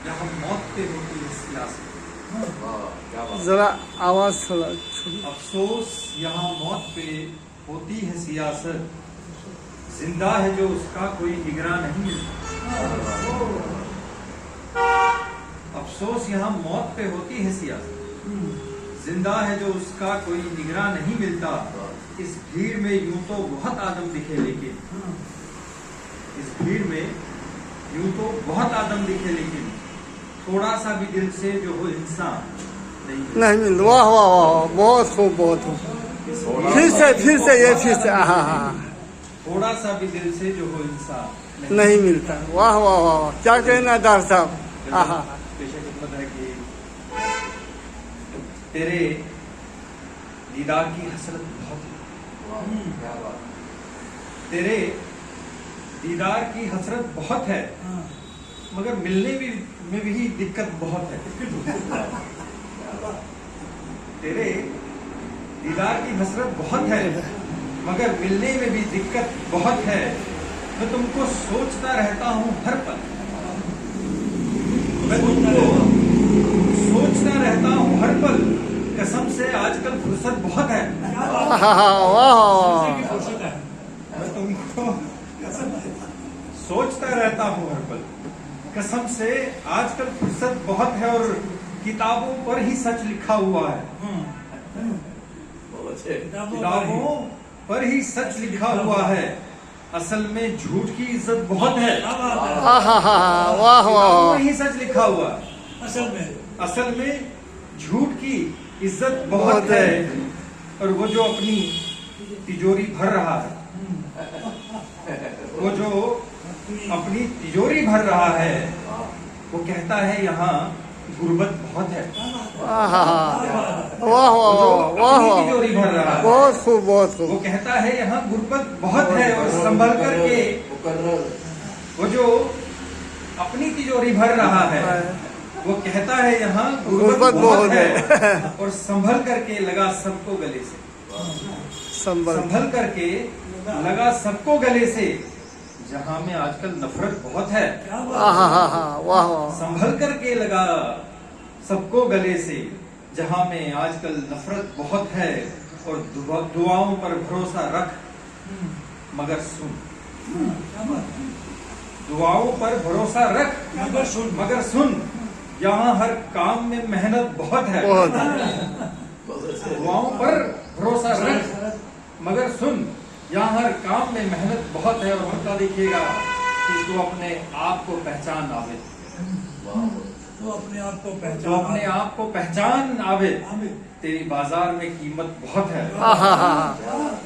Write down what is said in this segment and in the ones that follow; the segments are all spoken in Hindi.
यहाँ मौत पे होती है सियासत। जरा आवाज थोड़ा अफसोस यहाँ मौत पे होती है सियासत, जिंदा है जो उसका कोई निगरान नहीं मिलता। अफसोस यहाँ मौत पे होती है सियासत, जिंदा है जो उसका कोई निगरान नहीं मिलता। इस भीड़ में यूं तो बहुत आदम दिखे, लेकिन इस भीड़ में यूं तो बहुत आदम दिखे, लेकिन थोड़ा सा भी दिल से जो हो इंसान नहीं मिल। वाह वाह वाह, बहुत खूब, बहुत खूब। फिर से ये फिर से थोड़ा सा भी दिल से जो हो इंसान नहीं मिलता। वाह वाह वाह, क्या कहना डॉक्टर साहब। पेशा खिदमत है कि तेरे दीदार की हसरत बहुत है, तेरे दीदार की हसरत बहुत है, मगर मिलने में भी दिक्कत बहुत है। तेरे दीदार की हसरत बहुत है, मगर मिलने में भी दिक्कत बहुत है। मैं तुमको सोचता रहता हूँ हर पल, मैं तुमको सोचता रहता हूँ हर पल। कसम से आजकल फुर्सत बहुत है। मैं तुमको सोचता रहता हूँ हर पल, कसम से आजकल फुर्सत बहुत है। और किताबों पर ही सच लिखा हुआ है, किताबों पर ही सच लिखा हुआ है। असल में झूठ की इज्जत बहुत है। किताबों पर ही सच लिखा हुआ है, असल में झूठ की इज्जत बहुत है। और वो जो अपनी तिजोरी भर रहा है, वो जो अपनी तिजोरी भर रहा है, वो कहता है यहाँ गुर्बत बहुत है। वाह वाह वाह, तिजोरी भर रहा है, बहुत खूब, बहुत खूब। वो कहता है यहाँ गुर्बत बहुत है। और संभल करके वो जो अपनी तिजोरी भर रहा है, वो कहता है यहाँ गुर्बत बहुत है। और संभल करके लगा सबको गले से, संभल करके लगा सबको गले से। जहाँ में आजकल नफरत बहुत है, वाह, संभल करके लगा सबको गले से। जहाँ में आजकल नफरत बहुत है। और दुआओं पर भरोसा रख, मगर सुन, दुआओं पर भरोसा रख मगर सुन। यहाँ हर काम में मेहनत बहुत है। दुआओं पर भरोसा रख मगर सुन, यहाँ हर काम में मेहनत बहुत है। और बता देखिएगा कि तू अपने आप को पहचान आवे, तो अपने आप को पहचान आवे। तेरी बाजार में कीमत बहुत है।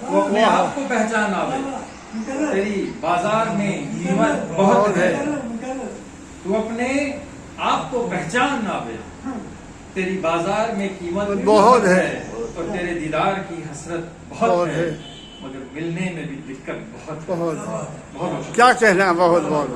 तू अपने आप को पहचान आवे, तेरी बाजार में कीमत बहुत है। तू अपने आप को पहचान आवे, तेरी बाजार में कीमत बहुत है। और तेरे दीदार की हसरत बहुत है, मगर मिलने में भी दिक्कत बहुत। क्या कहना, बहुत बहुत।